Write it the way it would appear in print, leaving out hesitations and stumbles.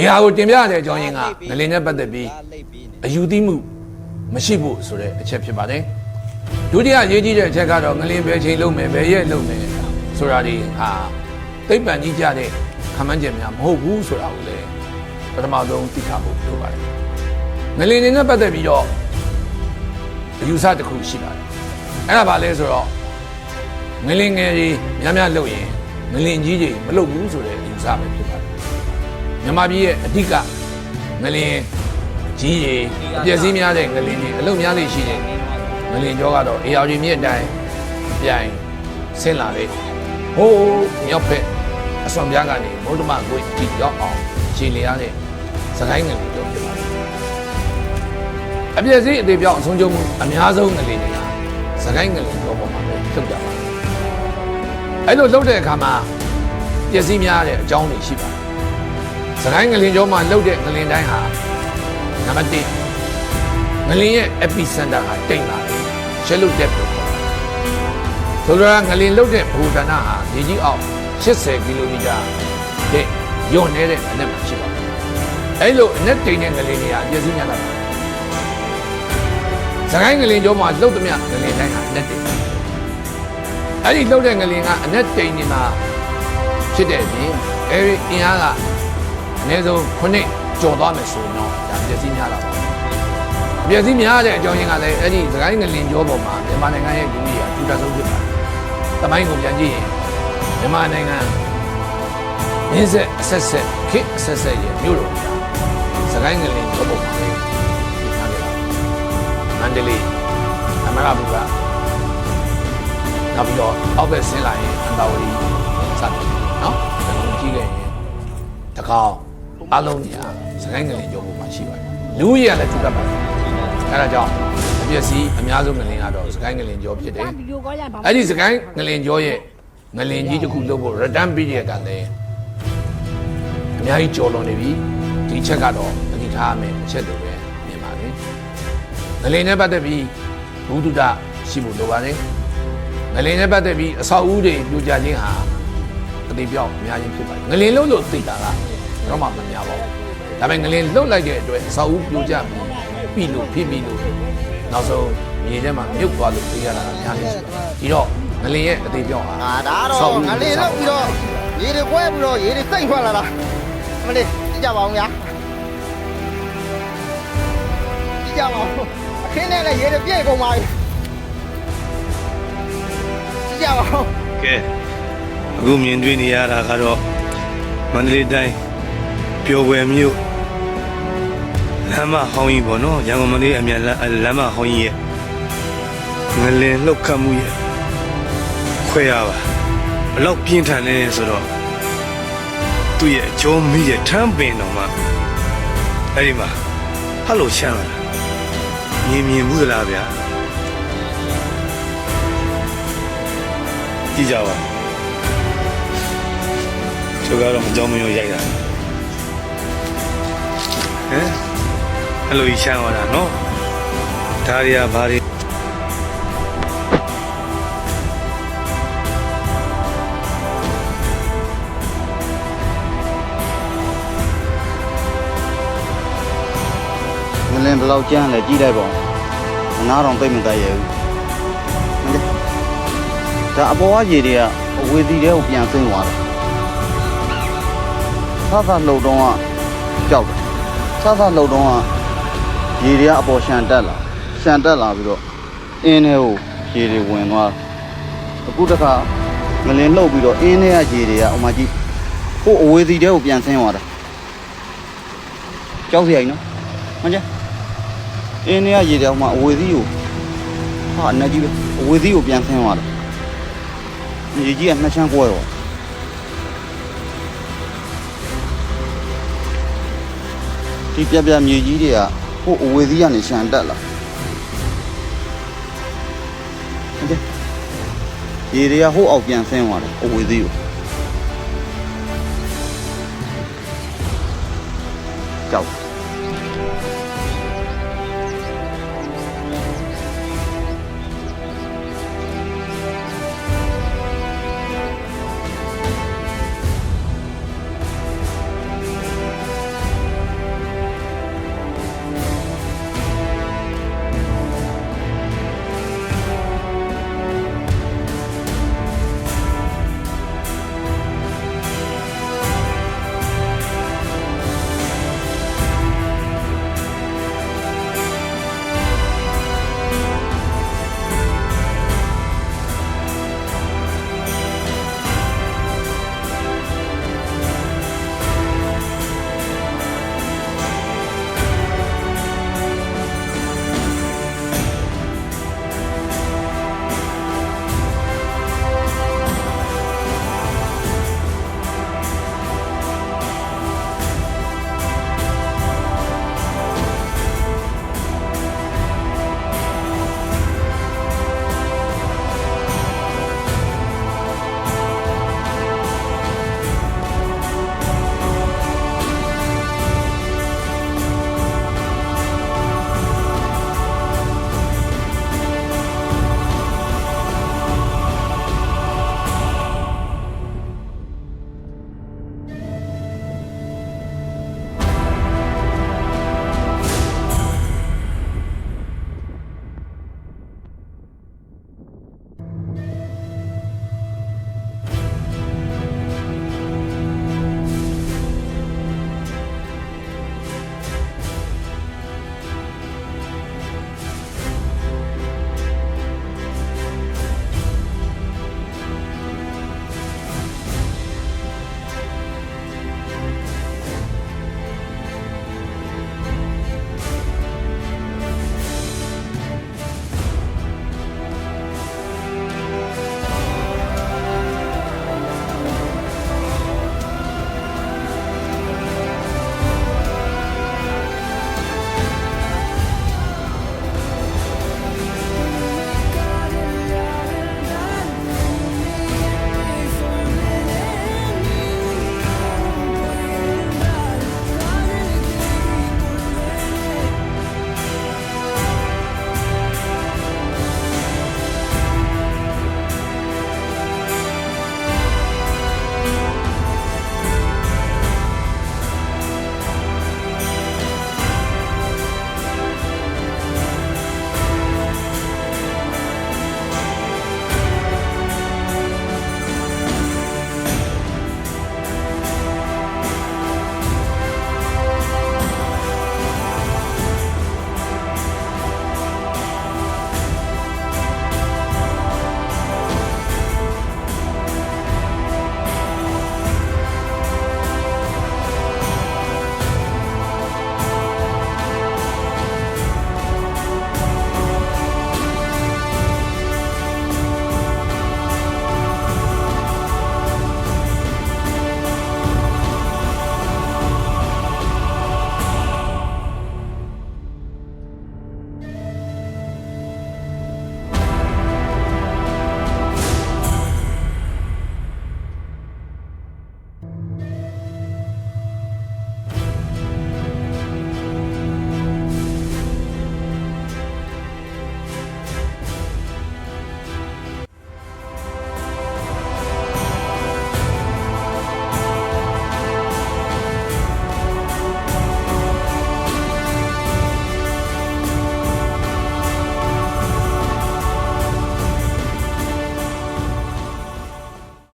ဒီဟာကိုတင်ပြရတဲ့အကြောင်းရင်းကငလင်နဲ့ပတ်သက်ပြီးအယူသီးမှုမရှိဖို့ဆိုတဲ့အချက်ဖြစ်ပါတယ်ဒုတိယရေးကြီးတဲ့အချက်ကတော့ငလင်ပဲချိန်လုံးမယ်ပဲရဲ့လုံးမယ်ဆိုတာဒီဟာသိပ္ပံကြီးကြတဲ့ခမ်းမှန်းချက်များမဟုတ်ဘူးဆိုတာကိုလည်းပထမဆုံးသိထားဖို့လိုပါတယ်ငလင်နဲ့ပတ်သက်ပြီးတော့အယူဆတစ်ခုရှိပါတယ်အဲ့ဒါဘာလဲဆိုတော့ငလင်ငယ်ကြီးများများလုပ်ရင်ငလင်ကြီးတွေမလုပ်ဘူးဆိုတဲ့အယူဆပဲဖြစ်ပါတယ်မြန်မာပြည်ရဲ့အဓိကငလင်ကြီးတွေအပြည့်စည်များတဲ့ငလင်တွေအလုပ်များလေးရှိတဲ့ငလင်ကျောကတော့အေယာကြီးမြစ်အတိုင်းပြန်ဆင်းလာတဲ့ဟိုးမြောက်ဖက်အစွန်ပြားကနေမုဒ္ဓမကွေ့တီရောက်အောင်ခြေလျားတဲ့စကိုင်းငလင်ကျောဖြစ်ပါတယ်အပြည့်စည်အသေးပြောင်းအဆုံးကျုံမှုအများဆုံးငလင်တွေကစကိုင်းငလင်ကျောပေါ်မှာပဲထုတ်ကြပါတယ်အဲ့လိုလုပ်တဲ့အခါမှာပျက်စီးများတဲ့အကြောင်းတွေရှိပါတယ်စကိုင်းငလင်ကျောမှာလှုပ်တဲ့ငလင်တိုင်းဟာနံပါတ်1ငလင်ရဲ့ epicenter ဟာတိတ်လာတယ်ရှယ်လုတက်လို့ခေါ်တယ်ဆိုတော့ငလင်လှုပ်တဲ့ဘူဒနာဟာမြေကြီးအောက်80ကီလိုမီတာတဲ့ညွန့်နေတဲ့အနက်မှာရှိပါတယ်အဲ့လိုအနက်တိတ်တဲ့ငလင်တွေဟာပျက်စီးများတာပါစကိုင်းငလင်ကျောမှာလှုပ်သမျှငလင်တိုင်းဟာအနက်တိတ်အဲ့ဒီလှုပ်တဲ့ငလင်ကအနက်တိတ်နေမှာဖြစ်တဲ့အပြင်အဲ့ဒီအင်အားကအနည်းဆုံး9ကျော်သွားမယ်ဆိုရင်တော့ဒါပျက်စီးများတာပါပျက်စီးများတဲ့အကြောင်းရင်းကလည်းအဲ့ဒီစကိုင်းငလင်ကျောပေါ်မှာမြန်မာနိုင်ငံရဲ့လူကြီးကထူထပ်ဆုံးဖြစ်ပါတယ်။တမိုင်းကိုပြန်ကြည့်ရင်မြန်မာနိုင်ငံမင်းဆက်အဆက်ဆက်ခေတ်အဆက်ဆက်ရဲ့မြို့တော်ကြီးစကိုင်းငလင်ကျောပေါ်မှာပဲထားခဲ့တာ။မန္တလေးအမရပူရနောက်ပြီးတော့အောက်ဘက်ဆင်းလာရင်အန္တဝတီစတယ်နော်။ဒါကိုကြည့်ခဲ့ရင်တကောင်းအလုံးကြီးစကိုင်းငလင်ကျောပေါ်မှာရှိပါတယ်။လူကြီးကလည်းထူထပ်ပါတယ်။အဲ့ဒါကြောင့်အပျက်စီးအများဆုံးငလင်ကတော့စကိုင်းငလင်ကျောဖြစ်တယ်။အဲ့ဒီစကိုင်းငလင်ကျောရဲ့ငလင်ကြီးတစ်ခုလုပ်ဖို့ return period ကလည်းအများကြီးကျော်လွန်နေပြီ။ဒီချက်ကတော့အတိထားမယ်အချက်တွေပဲမြင်ပါတယ်။ငလင်နဲ့ပတ်သက်ပြီးဘုဒ္ဓတာရှိဖို့လိုပါတယ်။ငလင်နဲ့ပတ်သက်ပြီးအဆောက်အဦတွေပြိုကျခြင်းဟာအတိပြောက်အများကြီးဖြစ်ပါတယ်။ငလင်လုံးလို့သိတာကတော့မှမများပါဘူး။ဒါပေမဲ့ငလင်လှုပ်လိုက်တဲ့အတွက်အဆောက်အဦပြိုကျပြီးလို့ဖြစ်ပြီးလို့နောက်ဆုံးမြေထဲမှာမြုပ်သွားလို့သိရတာအများကြီးရှိပါတယ်ဒီတော့ငလင်ရဲ့အသေးပြောင်းဟာဒါတော့ငလင်လောက်ပြီးတော့ရေတွေကွဲပြီးတော့ရေတွေစိတ်ထွက်လာတာမလေးကြည့်ကြပါဦးဗျာကြည့်ကြပါဦးအခင်းနဲ့လည်းရေတွေပြည့်ကုန်ပါပြီကြည့်ကြပါဦးကဲအခုမြင်တွေ့နေရတာကတော့မန္တလေးတိုင်းပျော်ပွဲမြို့လမ်းမဟောင်းကြီးပေါ့နော်ရန်ကုန်မန္တလေးအမြန်လမ်းမဟောင်းကြီးရဲ့ငလင်လှုပ်ခတ်မှုရဲ့ခွဲရပါဘလောက်ပြင်းထန်လဲဆိုတော့သူ့ရဲ့အကျိုးမိရဲ့ထမ်းပင်တော်မှာအဲ့ဒီမှာဟယ်လိုရှမ်းလာမြင်ဘူးလားဗျာကြည့်ကြပါသူကတော့အကြောင်းမရောရိုက်တာဟမ်အဲ့လိုရှမ်းသွားတာနော်ဒါရီယာဘာတွေငလင်ဘယ်လောက်ကျန်းလဲကြည့်လိုက်ပါဦးအနားတော်သိမ့်မတတ်ရဘူးဒါအပေါ်ကရေတွေကအဝေးသီးတွေကိုပြန်ဆင်းသွားတယ်ဆလှုပ်တော့ကကြောက်တယ်ဆလှုပ်တော့ကရေတွေကအပေါ်ရှန်တက်လာပြီးတော့အင်းထဲကိုရေတွေဝင်သွားအခုတခါငလင်လှုပ်ပြီးတော့အင်းထဲကရေတွေကဥမာကြည့်ဟိုအဝေးသီးတွေကိုပြန်ဆင်းသွားတယ်ကြောက်စရာကြီးနော်မှန်ကြအင်းထဲကရေတွေဥမာအဝေးသီးကိုဟာအနက်ကြီးပဲအဝေးသီးကိုပြန်ဆင်းသွားတယ်ရေကြီးကနှစ်ချမ်းကွဲတော့ဒီပြမြေကြီးတွေကဟိုအဝေးသီးကနေရှန်တက်လာဟုတ်တယ်ရေတွေကဟိုအောက်ပြန်ဆင်းသွားတယ်အဝေးသီးကိုကြောက်